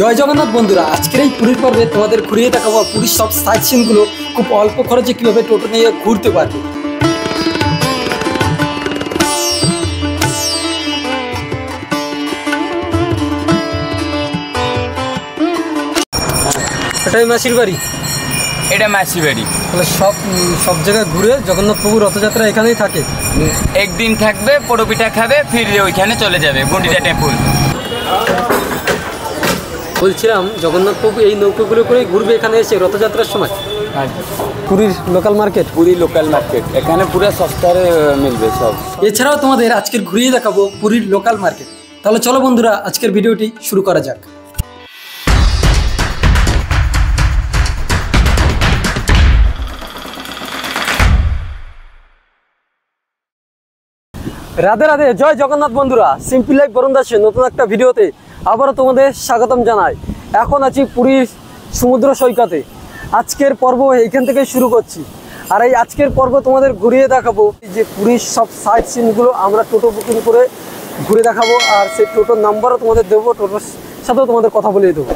জয় জগন্নাথ বন্ধুরা, আজকের এই পুরীর পর্বে তোমাদের ঘুরিয়ে দেখাবো পুরীর সব সাইট সিনগুলো খুব অল্প খরচে কীভাবে টোটো নিয়ে ঘুরতে পারবে। এটাই মাসির বাড়ি, এটা মাসি বাড়ি। তাহলে সব জায়গায় ঘুরে জগন্নাথ প্রভুর রথযাত্রা এখানেই থাকে। একদিন থাকবে, পোড়োপিঠা খাবে, ফিরে ওইখানে চলে যাবে গুন্ডিচা টেম্পল। বলছিলাম জগন্নাথ প্রভু এই নৌকোগুলো করে ঘুরবে এখানে এসে রথযাত্রার সময়। পুরীর local market, Puri local market এখানে পুরো সস্তায় মিলবে সব। এছাড়াও তোমাদের আজকের ঘুরিয়ে দেখাবো পুরীর লোকাল মার্কেট। তাহলে চলো বন্ধুরা, আজকের ভিডিওটি শুরু করা যাক। রাধে রাধে, জয় জগন্নাথ বন্ধুরা। সিম্পল লাইফ বরুণ দাসের নতুন একটা ভিডিওতে আবারও তোমাদের স্বাগতম জানাই। এখন আছি পুরীর সমুদ্র সৈকতে। আজকের পর্ব এইখান থেকেই শুরু করছি। আর এই আজকের পর্ব তোমাদের ঘুরিয়ে দেখাবো যে পুরীর সব সাইট সিনগুলো আমরা টোটো বুকিং করে ঘুরে দেখাবো। আর সেই টোটোর নাম্বারও তোমাদের দেবো, টোটোর সাথেও তোমাদের কথা বলিয়ে দেবো।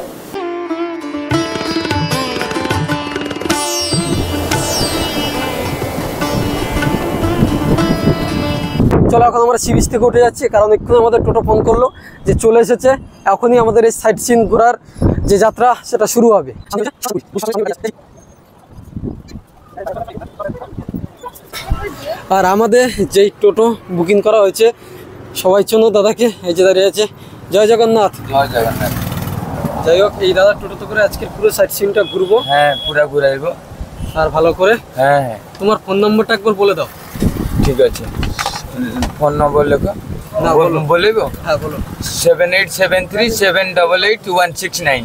চলো, এখন আমরা সি বিচ থেকে উঠে যাচ্ছি, কারণ এক্ষুনি আমাদের টোটো ফোন করলো যে চলে এসেছে। এখনই আমাদের এই সাইট সিন ঘোরার যে যাত্রা সেটা শুরু হবে। আর আমাদের যেই টোটো বুকিং করা হয়েছে সবাই চেনো দাদাকে, এই যে দাঁড়িয়ে আছে। জয় জগন্নাথ। জয় জগন্নাথ। যাই হোক, এই দাদার টোটোতে করে আজকের পুরো সাইট সিনটা ঘুরবো। হ্যাঁ, পুরো ঘুরাইবো আর ভালো করে। হ্যাঁ হ্যাঁ, তোমার ফোন নম্বরটা একবার বলে দাও। ঠিক আছে, ফোন নম্বর লেখো। না বলবো? হ্যাঁ বলো। 7873788169।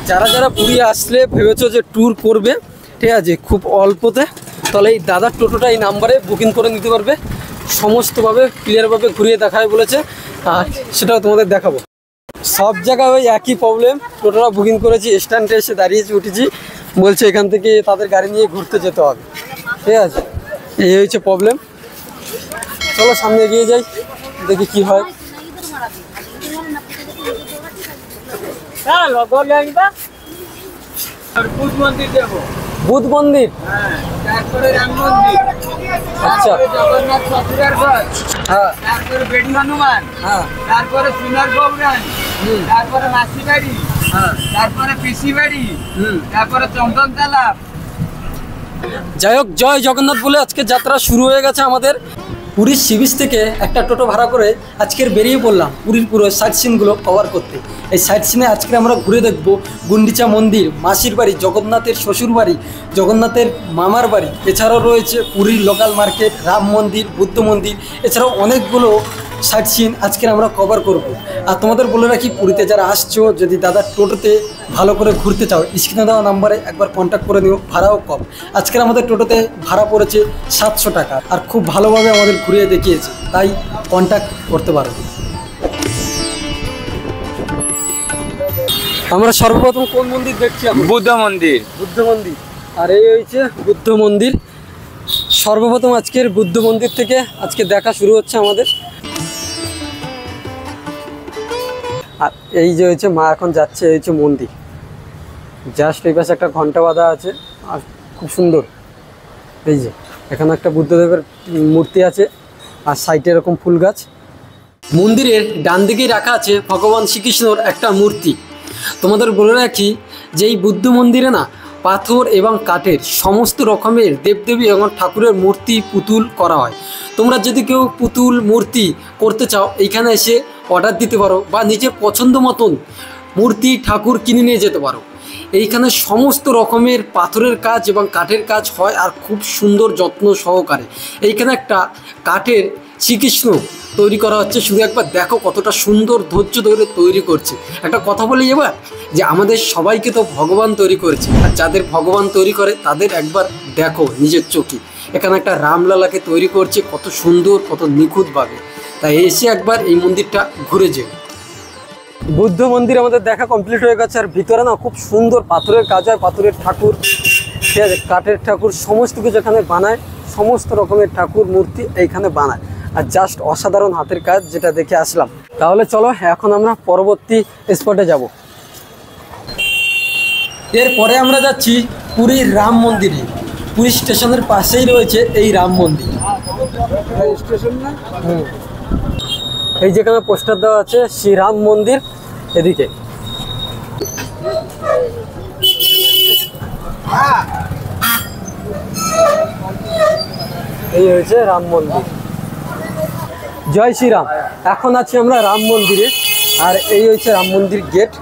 যারা যারা পুরী আসলে ভেবেছো যে ট্যুর করবে, ঠিক আছে, খুব অল্পতে, তাহলে এই দাদার টোটোটা এই নাম্বারে বুকিং করে নিতে পারবে। সমস্তভাবে ক্লিয়ারভাবে ঘুরিয়ে দেখায় বলেছে, আর সেটাও তোমাদের দেখাবো। সব জায়গায় ওই একই প্রবলেম। টোটোটা বুকিং করেছি, স্ট্যান্ডে এসে দাঁড়িয়েছি, উঠেছি, বলছে এখান থেকে তাদের গাড়ি নিয়ে ঘুরতে যেতে হবে। ঠিক আছে, এই হচ্ছে প্রবলেম। চলো সামনে এগিয়ে যাই, দেখি কি হয়। বুধ মন্দির যাবো। বুধ মন্দির, হ্যাঁ, তারপরে রাম মন্দির, আচ্ছা, জগন্নাথ ঠাকুরের ঘর, হ্যাঁ তারপরে বেড়ি হনুমান, হ্যাঁ, তারপরে সোনার গৌরান, তারপরে মাসি বাড়ি, হ্যাঁ, তারপরে পিসি বাড়ি, তারপরে চন্দন তালাব। যাই হোক, জয় জগন্নাথ বলে আজকে যাত্রা শুরু হয়ে গেছে আমাদের। পুরীর সি বিচ থেকে একটা টোটো ভাড়া করে আজকের বেরিয়ে পড়লাম পুরীর পুরো সাইট সিনগুলো কভার করতে। এই সাইট সিনে আজকে আমরা ঘুরে দেখব গুন্ডিচা মন্দির, মাসির বাড়ি, জগন্নাথের শ্বশুর বাড়ি, জগন্নাথের মামার বাড়ি, এছাড়াও রয়েছে পুরীর লোকাল মার্কেট, রাম মন্দির, বুদ্ধ মন্দির, এছাড়াও অনেকগুলো সাইট সিন আজকে আমরা কভার করব। আর তোমাদের বলে রাখি, পুরীতে যারা আসছো, যদি দাদার টোটোতে ভালো করে ঘুরতে চাও, স্ক্রিনে দেওয়া নাম্বারে একবার কন্ট্যাক্ট করে নিও। ভাড়াও কম। আজকের আমাদের টোটোতে ভাড়া পড়েছে 700 টাকা, আর খুব ভালোভাবে আমাদের ঘুরিয়ে দেখিয়েছে, তাই কন্ট্যাক্ট করতে পারো। আমরা সর্বপ্রথম কোন মন্দির দেখছি? বুদ্ধ মন্দির। বুদ্ধ মন্দির। আর এই হচ্ছে বুদ্ধ মন্দির। সর্বপ্রথম আজকের বুদ্ধ মন্দির থেকে আজকে দেখা শুরু হচ্ছে আমাদের। আর এই যে হচ্ছে মা এখন যাচ্ছে, এই হচ্ছে মন্দির। জাস্ট এই পাশে একটা ঘন্টা বাঁধা আছে, আর খুব সুন্দর। এই যে এখানে একটা বুদ্ধদেবের মূর্তি আছে, আর সাইডে এরকম ফুল গাছ। মন্দিরের ডান দিকেই রাখা আছে ভগবান শ্রীকৃষ্ণর একটা মূর্তি। তোমাদের বলে রাখি যে এই বুদ্ধ মন্দিরে না পাথর এবং কাঠের সমস্ত রকমের দেবদেবী এবং ঠাকুরের মূর্তি পুতুল করা হয়। তোমরা যদি কেউ পুতুল মূর্তি করতে চাও, এইখানে এসে অর্ডার দিতে পারো, বা নিজের পছন্দ মতন মূর্তি ঠাকুর কিনে নিয়ে যেতে পারো। এইখানে সমস্ত রকমের পাথরের কাজ এবং কাঠের কাজ হয়, আর খুব সুন্দর যত্ন সহকারে এইখানে একটা কাঠের শ্রীকৃষ্ণ তৈরি করা হচ্ছে। শুধু একবার দেখো কতটা সুন্দর ধৈর্য ধরে তৈরি করছে। একটা কথা বলি এবার, যে আমাদের সবাইকে তো ভগবান তৈরি করেছে, আর যাদের ভগবান তৈরি করে তাদের একবার দেখো নিজের চোখে। এখানে একটা রামলালাকে তৈরি করছে, কত সুন্দর, কত নিখুঁতভাবে। তাই এসে একবার এই মন্দিরটা ঘুরে যেও। বুদ্ধ মন্দির আমাদের দেখা কমপ্লিট হয়ে গেছে। আর ভিতরে না খুব সুন্দর পাথরের কাজ হয়, পাথরের ঠাকুর, ঠিক আছে, কাঠের ঠাকুর, সমস্ত কিছু এখানে বানায়। সমস্ত রকমের ঠাকুর মূর্তি এইখানে বানায়, আর জাস্ট অসাধারণ হাতের কাজ, যেটা দেখে আসলাম। তাহলে চলো এখন আমরা পরবর্তী স্পটে যাব। এরপরে আমরা যাচ্ছি পুরীর রাম মন্দিরে। পুরী স্টেশনের পাশেই রয়েছে এই রাম মন্দির। স্টেশন না? এই যেখানে পোস্টার দেওয়া আছে শ্রীরাম মন্দির, এদিকে। এই হয়েছে রাম মন্দির। জয় শ্রীরাম। এখন আছি আমরা রাম মন্দিরে, আর এই হচ্ছে রাম মন্দির গেট।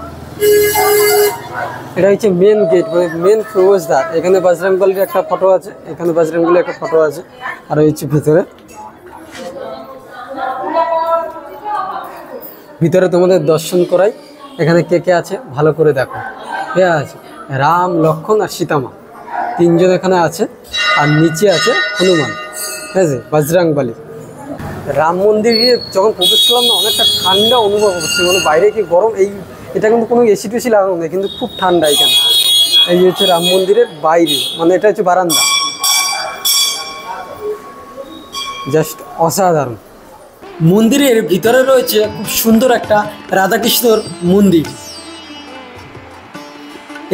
এটা হচ্ছে মেন গেট, মানে মেন প্রবেশদ্বার। এখানে বজরংবলীর একটা ফটো আছে, এখানে বজরংবলীর একটা ফটো আছে, আর হচ্ছে ভিতরে ভিতরে তোমাদের দর্শন করাই। এখানে কে কে আছে ভালো করে দেখো। কে আছে? রাম, লক্ষ্মণ আর সীতামা, তিনজন এখানে আছে। আর নিচে আছে হনুমান, ঠিক আছে, বজরংবলী। রাম মন্দিরে যখন প্রবেশ করলাম না, অনেকটা ঠান্ডা অনুভব হচ্ছে, মানে বাইরে কি গরম। এটা কিন্তু কোনো এসি টেসি লাগানো নেই, কিন্তু খুব ঠান্ডা এখানে। এই হচ্ছে রাম মন্দিরের বাইরে, মানে এটা হচ্ছে বারান্দা। জাস্ট অসাধারণ। মন্দিরের ভিতরে রয়েছে খুব সুন্দর একটা রাধাকৃষ্ণর মন্দির।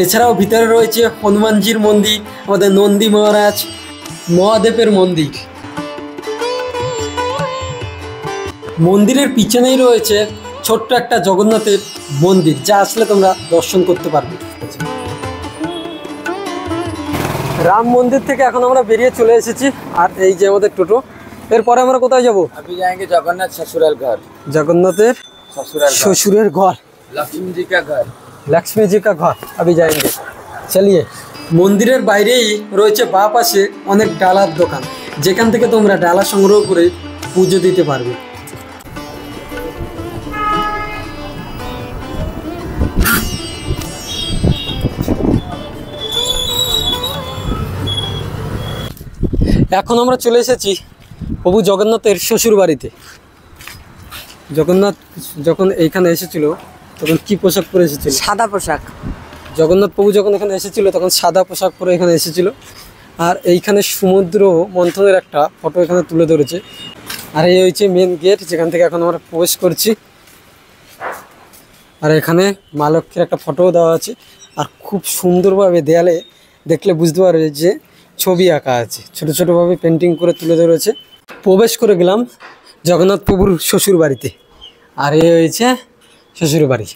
এছাড়াও ভিতরে রয়েছে হনুমানজির মন্দির, আমাদের নন্দী মহারাজ, মহাদেবের মন্দির। মন্দিরের পিছনেই রয়েছে ছোট্ট একটা জগন্নাথের মন্দির, যা আসলে তোমরা দর্শন করতে পারবে। রাম মন্দির থেকে এখন আমরা বেরিয়ে চলে এসেছি, আর এই যে আমাদের টোটো। এরপরে আমরা কোথায় যাব? अभी जाएंगे जगन्नाथ ससुराल घर। জগন্নাথের শ্বশুরের ঘর, लक्ष्मी जी का घर। लक्ष्मी जी का घर अभी जाएंगे, चलिए। মন্দিরের বাইরেই রয়েছে বাঁ পাশে অনেক ডালার দোকান, যেখান থেকে তোমরা ডালা সংগ্রহ করে পুজো দিতে পারবে। এখন আমরা চলে এসেছি প্রভু জগন্নাথের শ্বশুর বাড়িতে। জগন্নাথ যখন এইখানে এসেছিল তখন কি পোশাক পরে এসেছিল? সাদা পোশাক। জগন্নাথ প্রভু যখন এখানে এসেছিল তখন সাদা পোশাক পরে এখানে এসেছিল। আর এইখানে সমুদ্র মন্থনের একটা ফটো এখানে তুলে ধরেছে। আর এই হচ্ছে মেন গেট, যেখান থেকে এখন আমরা প্রবেশ করছি। আর এখানে মা লক্ষ্মীর একটা ফটোও দেওয়া আছে, আর খুব সুন্দরভাবে দেয়ালে দেখলে বুঝতে পারবে যে ছবি আঁকা আছে, ছোট ছোটোভাবে পেন্টিং করে তুলে ধরেছে। প্রবেশ করে গেলাম জগন্নাথ প্রভুর শ্বশুর বাড়িতে, আর এই হয়েছে শ্বশুর বাড়ি।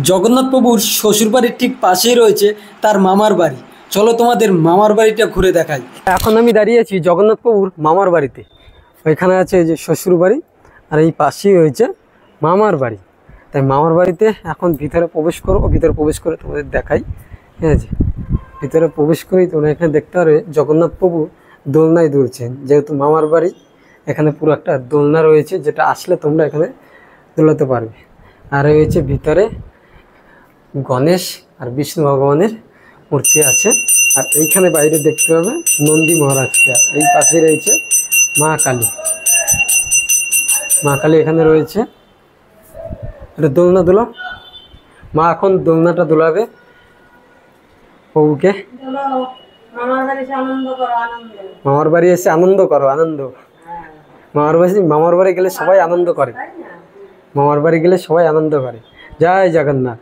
জগন্নাথ প্রভুর শ্বশুর বাড়ির ঠিক পাশেই রয়েছে তার মামার বাড়ি। চলো তোমাদের মামার বাড়িটা ঘুরে দেখাই। এখন আমি দাঁড়িয়েছি জগন্নাথ প্রভুর মামার বাড়িতে। ওইখানে আছে যে শ্বশুর বাড়ি, আর এই পাশেই হয়েছে মামার বাড়ি। তাই মামার বাড়িতে এখন ভিতরে প্রবেশ করো, ভিতরে প্রবেশ করে তোমাদের দেখাই। ঠিক আছে, ভিতরে প্রবেশ করেই তোমরা এখানে দেখতে পারবে জগন্নাথ প্রভু দোলনায় দুলছেন। যেহেতু মামার বাড়ি, এখানে পুরো একটা দোলনা রয়েছে, যেটা আসলে তোমরা এখানে দোলাতে পারবে। আর রয়েছে ভিতরে গণেশ আর বিষ্ণু ভগবানের মূর্তি আছে। আর এইখানে বাইরে দেখতে পাবে নন্দী মহারাজকে। এই পাশে রয়েছে মা কালী। মা কালী এখানে রয়েছে। এটা দোলনা দোলা, মা এখন দোলনাটা দোলাবে প্রভুকে। মামার বাড়ি এসে আনন্দ করো, আনন্দ। মামার বাড়ি গেলে সবাই আনন্দ করে, মামার বাড়ি গেলে সবাই আনন্দ করে। জয় জগন্নাথ।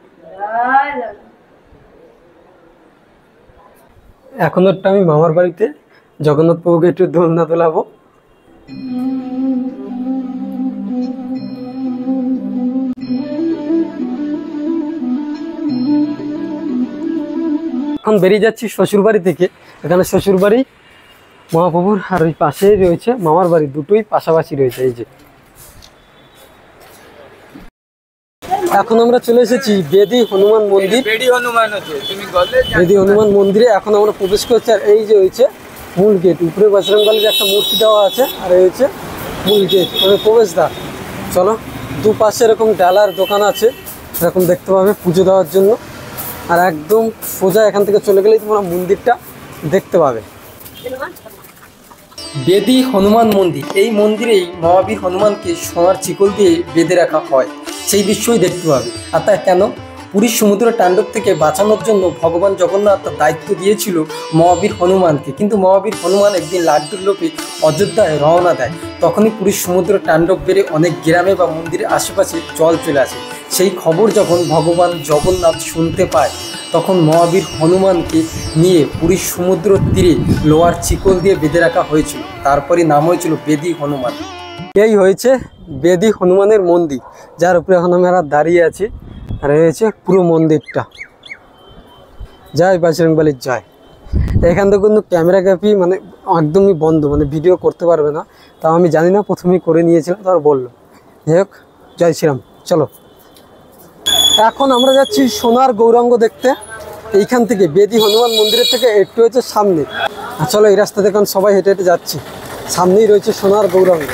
এখন একটা আমি মামার বাড়িতে জগন্নাথ প্রভুকে একটু দোলনা দোলাবো। এখন বেরিয়ে যাচ্ছি শ্বশুর বাড়ি থেকে। এখানে শ্বশুর বাড়ি মহাপ্রভুর, আর ওই পাশেই রয়েছে মামার বাড়ি, দুটোই পাশাপাশি রয়েছে। এই যে এখন আমরা চলে এসেছি বেদি হনুমান মন্দির। বেদি হনুমান মন্দিরে এখন আমরা প্রবেশ করছি। আর এই যে হয়েছে মূল গেট, উপরে বজরংবলীর একটা মূর্তি দেওয়া আছে, আর এই হচ্ছে মূল গেট, মানে প্রবেশদ্বার। চলো, দুপাশে এরকম ডালার দোকান আছে, এরকম দেখতে পাবে পুজো দেওয়ার জন্য। আর একদম সোজা এখান থেকে চলে গেলেই তোমরা মন্দিরটা দেখতে পাবে। বেদি হনুমান মন্দির, এই মন্দিরেই মহাবীর হনুমানকে সোনার চিকল দিয়ে বেঁধে রাখা হয়, সেই দৃশ্যই দেখতে পাবে। আর তা কেন? পুরীর সমুদ্র তাণ্ডব থেকে বাঁচানোর জন্য ভগবান জগন্নাথ তার দায়িত্ব দিয়েছিল মহাবীর হনুমানকে, কিন্তু মহাবীর হনুমান একদিন লাড্ডুর লোভে অযোধ্যায় রওনা দেয়। তখনই পুরীর সমুদ্র তাণ্ডব বেড়ে অনেক গ্রামে বা মন্দিরের আশেপাশে জল চলে আসে। সেই খবর যখন ভগবান জগন্নাথ শুনতে পায়, তখন মহাবীর হনুমানকে নিয়ে পুরীর সমুদ্র তীরে লোহার চিকল দিয়ে বেঁধে রাখা হয়েছিল। তারপরে নাম হয়েছিল বেদি হনুমান। এই হয়েছে বেদি হনুমানের মন্দির, যার উপরে এখন আমরা দাঁড়িয়ে আছি। আর এই হয়েছে পুরো মন্দিরটা। জয় বজরংবলীর জয়। এখান থেকে কিন্তু ক্যামেরাগ্রাফি মানে একদমই বন্ধ, মানে ভিডিও করতে পারবে না। তাও আমি জানি না, প্রথমেই করে নিয়েছিলাম, তার বললো। যাই হোক, জয় শ্রীরাম। চলো, এখন আমরা যাচ্ছি সোনার গৌরাঙ্গ দেখতে। এইখান থেকে বেদি হনুমান মন্দিরের থেকে একটু হচ্ছে সামনে। আর চলো, এই রাস্তা দেখুন সবাই হেঁটে হেঁটে যাচ্ছি। সামনেই রয়েছে সোনার গৌরাঙ্গ।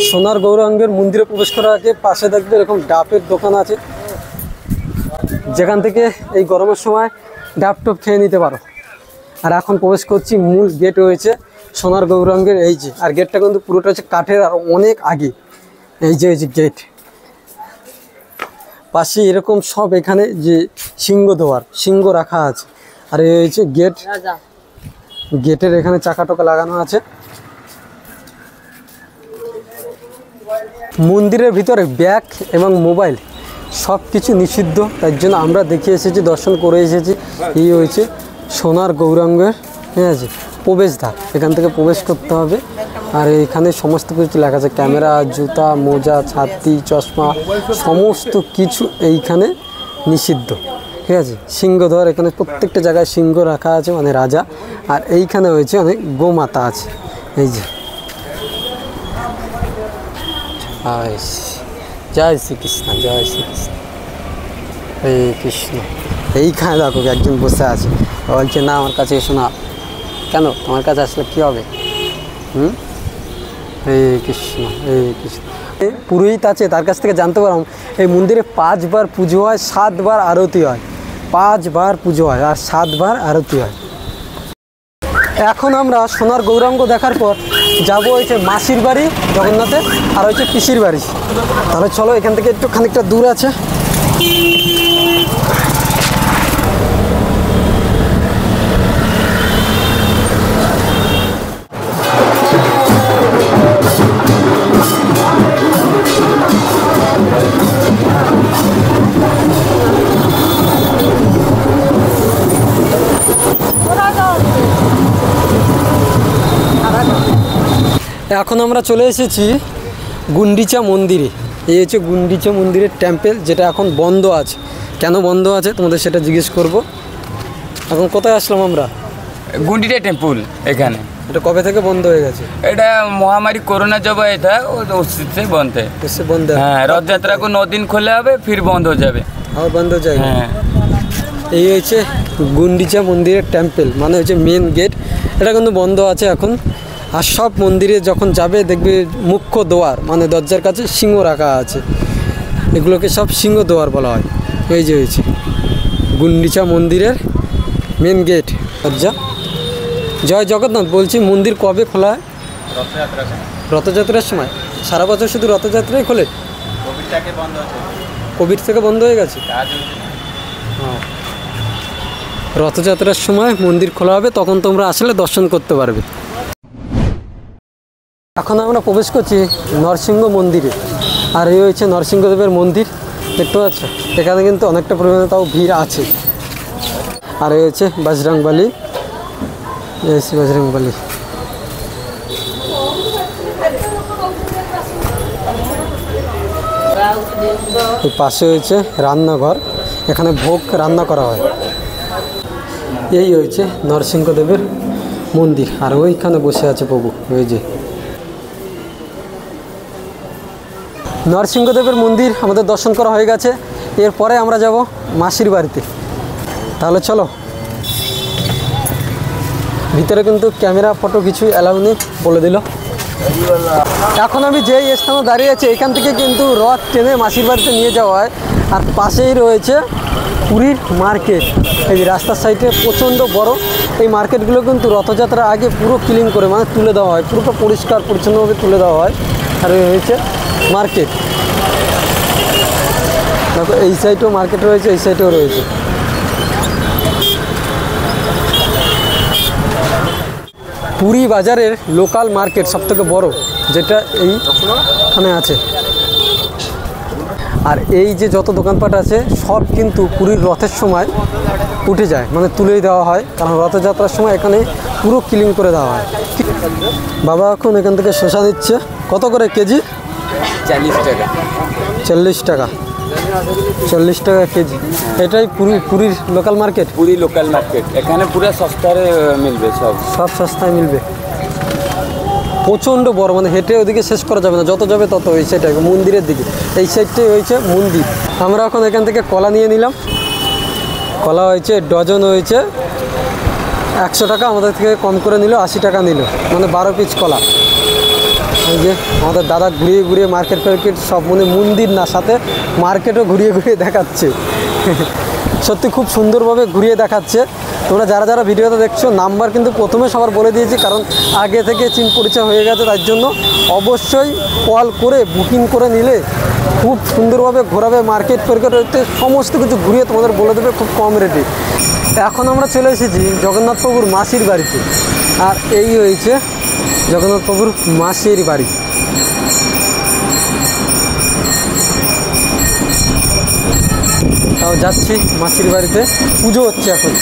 সোনার গৌরাঙ্গের মন্দিরে প্রবেশ করার আগে পাশে দেখবে এরকম ডাবের দোকান আছে, যেখান থেকে এই গরমের সময় ডাব টপ খেয়ে নিতে পারো। আর এখন প্রবেশ করছি, মূল গেট রয়েছে সোনার গৌরাঙ্গের। এই যে, আর গেটটা কিন্তু পুরোটা হচ্ছে কাঠের, আর অনেক আগে। এই যে গেট, পাশে এরকম সব এখানে যে সিংহ রাখা আছে। আর এই হচ্ছে গেট, গেটের এখানে চাকা টাকা লাগানো আছে। মন্দিরের ভিতরে ব্যাগ এবং মোবাইল সব কিছু নিষিদ্ধ, তার জন্য আমরা দেখে এসেছি, দর্শন করে এসেছি। এই হয়েছে সোনার গৌরাঙ্গের, ঠিক আছে, প্রবেশদ্বার। এখান থেকে প্রবেশ করতে হবে। আর এখানে সমস্ত কিছু লেখা আছে, ক্যামেরা, জুতা, মোজা, ছাতি, চশমা, সমস্ত কিছু এইখানে নিষিদ্ধ, ঠিক আছে। সিংহদ্বার, এখানে প্রত্যেকটা জায়গায় সিংহ রাখা আছে, মানে রাজা। আর এইখানে হয়েছে অনেক গোমাতা আছে। এই যে, জয় শ্রীকৃষ্ণ, জয় শ্রীকৃষ্ণ, হরে কৃষ্ণ। এইখানে দেখো একজন বসে আছে, বলছে না আমার কাছে এসো না। কেন, তোমার কাছে আসলে কী হবে? হরে কৃষ্ণ, হরে কৃষ্ণ। পুরোহিত আছে, তার কাছ থেকে জানতে পারলাম এই মন্দিরে 5 বার পুজো হয়, 7 বার আরতি হয়। 5 বার পুজো হয় আর 7 বার আরতি হয়। এখন আমরা সোনার গৌরাঙ্গ দেখার পর যাবো হচ্ছে মাসির বাড়ি জগন্নাথের, আর হচ্ছে পিসির বাড়ি। তাহলে চলো, এখান থেকে একটু খানিকটা দূর আছে। এখন আমরা চলে এসেছি গুন্ডিচা মন্দিরে। এই হচ্ছে গুন্ডিচা মন্দিরের টেম্পেল, যেটা এখন বন্ধ আছে। কেন বন্ধ আছে তোমাদের সেটা জিজ্ঞেস করব। এখন কোথায় আসলাম আমরা? গুন্ডিটা টেম্পল। এখানে এটা কবে থেকে বন্ধ হয়ে গেছে? এটা মহামারী कोरोना जब आया था उससे बंद है। इससे बंद है। हाँ, रथ यात्रा को 9 दिन खोला হবে, फिर बंद हो যাবে। আর বন্ধ হয়ে যায়। হ্যাঁ, এই হচ্ছে গুন্ডিচা মন্দিরের টেম্পেল, মানে হচ্ছে মেন গেট। এটা কিন্তু বন্ধ আছে এখন। আর সব মন্দিরে যখন যাবে দেখবে মুখ্য দ্বার, মানে দরজার কাছে সিংহ রাখা আছে। এগুলোকে সব সিংহ দ্বার বলা হয়। এই যে হয়েছে গুন্ডিচা মন্দিরের মেন গেট, দরজা। জয় জগন্নাথ। বলছি, মন্দির কবে খোলা হয়? রথযাত্রার সময়। সারা বছর শুধু রথযাত্রাই খোলে? কোভিড থেকে বন্ধ হয়ে গেছে। রথযাত্রার সময় মন্দির খোলা হবে, তখন তোমরা আসলে দর্শন করতে পারবে। এখন আমরা প্রবেশ করছি নরসিংহ মন্দিরে। আর এই হচ্ছে নরসিংহদেবের মন্দির, দেখতে পাচ্ছ। এখানে কিন্তু অনেকটা পরিমাণে তাও ভিড় আছে। আর এই হচ্ছে বজরংবলী, এই হচ্ছে বজরংবলী। এই পাশে হয়েছে রান্নাঘর, এখানে ভোগ রান্না করা হয়। এই হয়েছে নরসিংহদেবের মন্দির। আর ওইখানে বসে আছে প্রভু, ওই যে নরসিংহদেবের মন্দির আমাদের দর্শন করা হয়ে গেছে। এরপরে আমরা যাব মাসির বাড়িতে। তাহলে চলো। ভিতরে কিন্তু ক্যামেরা ফটো কিছুই অ্যালাউ নেই, বলে দিল। এখন আমি যেই স্থানে দাঁড়িয়ে আছি, এখান থেকে কিন্তু রথ টেনে মাসির বাড়িতে নিয়ে যাওয়া হয়। আর পাশেই রয়েছে পুরীর মার্কেট। এই যে রাস্তার সাইডে প্রচণ্ড বড়। এই মার্কেটগুলো কিন্তু রথযাত্রার আগে পুরো ক্লিন করে মানে তুলে দেওয়া হয়, পুরোটা পরিষ্কার পরিচ্ছন্নভাবে তুলে দেওয়া হয়। আর এই হয়েছে মার্কেট। দেখো এই সাইডেও মার্কেট রয়েছে, এই সাইডেও রয়েছে। পুরী বাজারের লোকাল মার্কেট সবথেকে বড়, যেটা এইখানে আছে। আর এই যে যত দোকানপাট আছে সব কিন্তু পুরীর রথের সময় উঠে যায়, মানে তুলেই দেওয়া হয়, কারণ রথযাত্রার সময় এখানে পুরো ক্লিন করে দেওয়া হয়। বাবা এখন এখান থেকে শসা নিচ্ছে। কত করে কেজি? 40 টাকা। 40 টাকা, 40 টাকা কেজি। এটাই পুরীর local market. Puri local market, এখানে পুরো সস্তায় মিলবে, সব সস্তায় মিলবে। প্রচণ্ড বড়, মানে হেঁটে ওদিকে শেষ করা যাবে না, যত যাবে তত। ওই সাইডটা মন্দিরের দিকে, এই সাইডটাই হয়েছে মন্দির। আমরা এখন এখান থেকে কলা নিয়ে নিলাম। কলা হয়েছে ডজন হয়েছে 100 টাকা, আমাদের থেকে কম করে নিল, 80 টাকা নিল, মানে 12 পিস কলা। এই যে আমাদের দাদা ঘুরিয়ে ঘুরিয়ে মার্কেট সব, মানে মন্দির না, সাথে মার্কেটও ঘুরিয়ে ঘুরিয়ে দেখাচ্ছে। সত্যি খুব সুন্দরভাবে ঘুরিয়ে দেখাচ্ছে। তোমরা যারা যারা ভিডিওটা দেখছো, নাম্বার কিন্তু প্রথমে সবার বলে দিয়েছি, কারণ আগে থেকে চিন পরিচয় হয়ে গেছে, তার জন্য অবশ্যই কল করে বুকিং করে নিলে খুব সুন্দরভাবে ঘোরাবে। মার্কেট সমস্ত কিছু ঘুরিয়ে তোমাদের বলে দেবে খুব কম রেটে। এখন আমরা চলে এসেছি জগন্নাথ প্রভুর মাসির বাড়িতে। আর এই হয়েছে জগন্নাথ প্রভুর মাসির বাড়ি। তাও যাচ্ছি মাসির বাড়িতে, পুজো হচ্ছে এখন।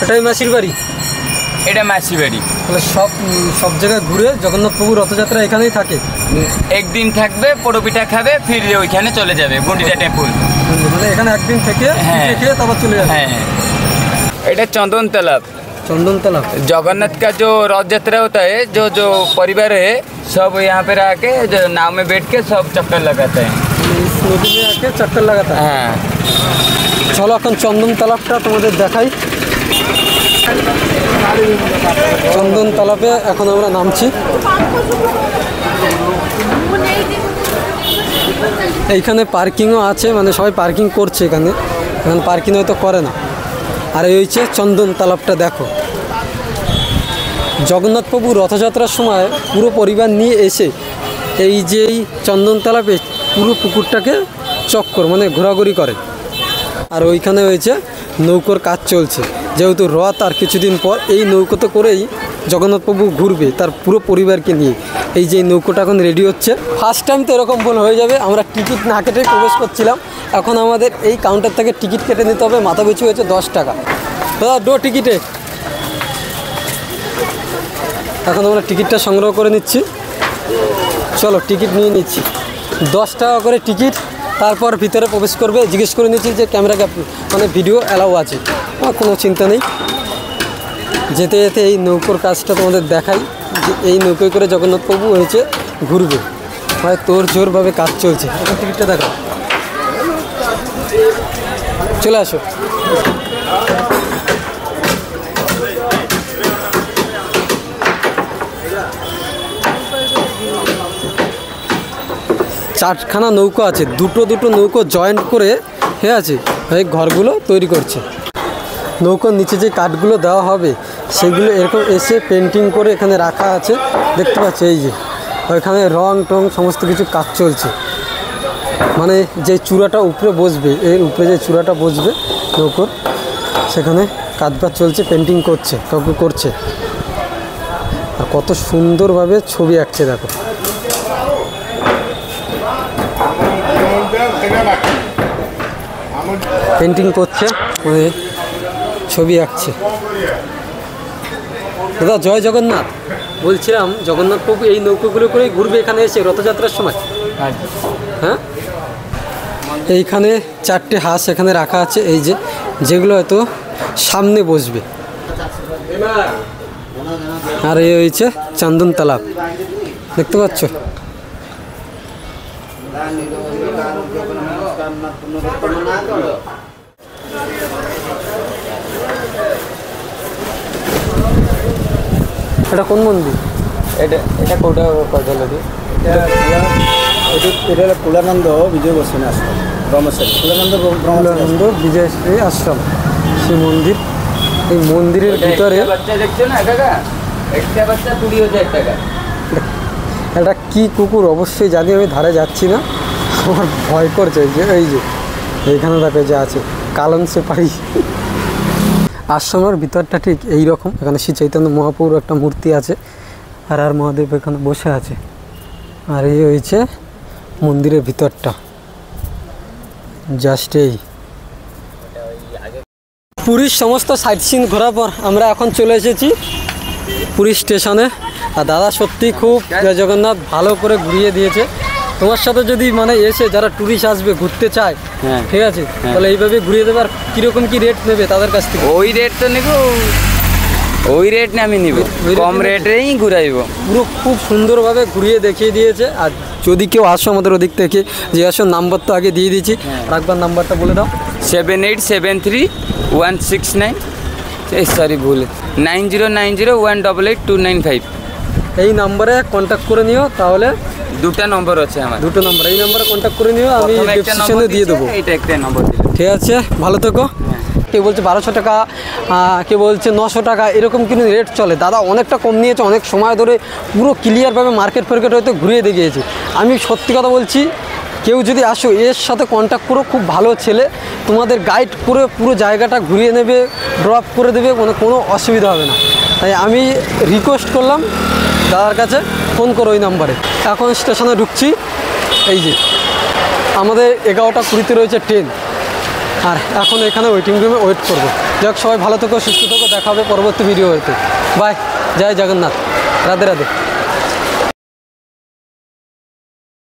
এটাই মাসির বাড়ি। এটা মাসি বাড়ি। তাহলে সব জায়গায় ঘুরে জগন্নাথ প্রভু রথযাত্রা এখানেই থাকে। একদিন থাকবে, পোড়োপিঠা খাবে, ফির ওইখানে চলে যাবে গুন্ডিচা টেম্পল। মানে এখানে একদিন থেকে হ্যাঁ, খেয়ে তারপর চলে যাবে। হ্যাঁ, এটা चंदन तालाब। चंदन तालाब जगन्नाथ का जो रथ यात्रा होता है, जो परिवार है सब यहाँ पे आके जो नाव में बैठ के सब चक्कर लगाते हैं। इस नदी में आके चक्कर लगाता है। हाँ, চলো এখন চন্দন তালাবটা তোমাদের দেখাই। চন্দন তালাবে এখন আমরা নামছি। এইখানে পার্কিংও আছে, মানে সবাই পার্কিং করছে এখানে পার্কিং হয়তো করে না। আর এই হচ্ছে চন্দন তালাবটা। দেখো জগন্নাথ প্রভু রথযাত্রার সময় পুরো পরিবার নিয়ে এসে এই যে এই চন্দন তালাবে পুরো পুকুরটাকে চক্কর মানে ঘোরাঘুরি করে। আর ওইখানে হয়েছে নৌকোর কাজ চলছে, যেহেতু রথ আর কিছুদিন পর এই নৌকোতে করেই জগন্নাথ প্রভু ঘুরবে তার পুরো পরিবারকে নিয়ে। এই যে নৌকোটা এখন রেডি হচ্ছে। ফার্স্ট টাইম তো এরকম ভুল হয়ে যাবে, আমরা টিকিট না কেটে প্রবেশ করছিলাম। এখন আমাদের এই কাউন্টার থেকে টিকিট কেটে নিতে হবে, মাথা পিছু হয়েছে 10 টাকা। দাদা ডো টিকিটে। এখন আমরা টিকিটটা সংগ্রহ করে নিচ্ছি। চলো টিকিট নিয়ে নিচ্ছি, 10 টাকা করে টিকিট। তারপর ভিতরে প্রবেশ করবে। জিজ্ঞেস করে নিচ্ছি যে ক্যামেরা মানে ভিডিও অ্যালাউ আছে, কোনো চিন্তা নেই। যেতে যেতে এই নৌকোর কাজটা তোমাদের দেখাই, যে এই নৌকোয় করে জগন্নাথ প্রভু হয়েছে ঘুরবে, হয় তোর জোরভাবে কাজ চলছে। এখন টিকিটটা দেখো, চলে আসো। চারখানা নৌকো আছে, দুটো নৌকো জয়েন্ট করে হয়ে আছে, এই ঘরগুলো তৈরি করছে। নৌকোর নিচে যে কাঠগুলো দেওয়া হবে সেগুলো এরকম এসে পেন্টিং করে এখানে রাখা আছে, দেখতে পাচ্ছি। এই যে ওইখানে রং টং সমস্ত কিছু কাজ চলছে, মানে যে চূড়াটা উপরে বসবে, এর উপরে যে চূড়াটা বসবে নৌকোর, সেখানে কাজবাজ চলছে, পেন্টিং করছে, কাউকে করছে। আর কত সুন্দরভাবে ছবি আঁকছে দেখো। পেন্টিং করছে, মানে ছবি আঁকছে। দাদা জয় জগন্নাথ। বলছিলাম জগন্নাথ প্রভু এই নৌকোগুলো করেই ঘুরবে এখানে এসে রথযাত্রার সময়? হ্যাঁ, এইখানে 4টে হাঁস এখানে রাখা আছে, এই যে যেগুলো হয়তো সামনে বসবে। আর এই হয়েছে চন্দন তালাব, দেখতে পাচ্ছ। এটা কোন মন্দির? এটা কোটা কথা লাগে এটা হলো কুলানন্দ বিজয় গোস্বামী আশ্রম ব্রহ্মচারী কুলানন্দ কুলানন্দ বিজয়শ্রী আশ্রম সেই মন্দির। এই মন্দিরের ভিতরে বাচ্চা দেখছো না কাকা, একটা বাচ্চা 20,000 টাকা। একটা কি কুকুর অবশ্যই জানি, আমি ধারে যাচ্ছি না, আমার ভয় করছে। এই যে এইখানে দেখো যে আছে কালন সুপারি। আশ্রমের ভিতরটা ঠিক এই রকম। এখানে শ্রী চৈতন্য মহাপ্রভুর একটা মূর্তি আছে, আর মহাদেব এখানে বসে আছে। আর এই হয়েছে মন্দিরের ভিতরটা, জাস্ট এই। পুরীর সমস্ত সাইট সিন ঘোরার পর আমরা এখন চলে এসেছি পুরী স্টেশনে। আর দাদা সত্যি খুব জয় জগন্নাথ ভালো করে ঘুরিয়ে দিয়েছে। তোমার সাথে যদি মানে এসে যারা ট্যুরিস্ট আসবে ঘুরতে চায়, হ্যাঁ ঠিক আছে, তাহলে এইভাবে ঘুরিয়ে দেবে। আর কীরকম কী রেট নেবে তাদের কাছ থেকে? ওই রেট তো নেব, ওই রেট না আমি নিব, কম রেটেই ঘুরাইব। পুরো খুব সুন্দরভাবে ঘুরিয়ে দেখিয়ে দিয়েছে। আর যদি কেউ আসো আমাদের ওদিক থেকে, যে আসো নাম্বার তো আগে দিয়ে দিয়েছি, আর একবার নাম্বারটা বলে দাও। 7873 সরি ভুল 9090188295। এই নাম্বারে কন্ট্যাক্ট করে নিও। তাহলে দুটা নম্বর আছে আমার, দুটো নাম্বার, এই নাম্বারে কন্ট্যাক্ট করে নিও, আমি প্রথমে একটা ডেসক্রিপশনে নম্বর দিয়ে দেবো। এটা একটা নম্বর দিলে। ঠিক আছে, ভালো থেকো। কেউ বলছে 1200 টাকা, কেউ বলছে 900 টাকা, এরকম কিন্তু রেট চলে। দাদা অনেকটা কম নিয়েছে, অনেক সময় ধরে পুরো ক্লিয়ারভাবে মার্কেট ফার্কেট হয়তো ঘুরিয়ে দেখিয়েছি। আমি সত্যি কথা বলছি, কেউ যদি আসো এর সাথে কন্ট্যাক্ট করো, খুব ভালো ছেলে, তোমাদের গাইড করে পুরো জায়গাটা ঘুরিয়ে নেবে, ড্রপ করে দেবে, মানে কোনো অসুবিধা হবে না। তাই আমি রিকোয়েস্ট করলাম দাদার কাছে, ফোন করো ওই নাম্বারে। এখন স্টেশনে ঢুকছি। এই যে আমাদের 11টা 20-তে রয়েছে ট্রেন, আর এখন এখানে ওয়েটিং রুমে ওয়েট করবো। যাক, সবাই ভালো থেকো, সুস্থ থেকো, দেখা হবে পরবর্তী ভিডিওতে। বাই, জয় জগন্নাথ, রাধে রাধে।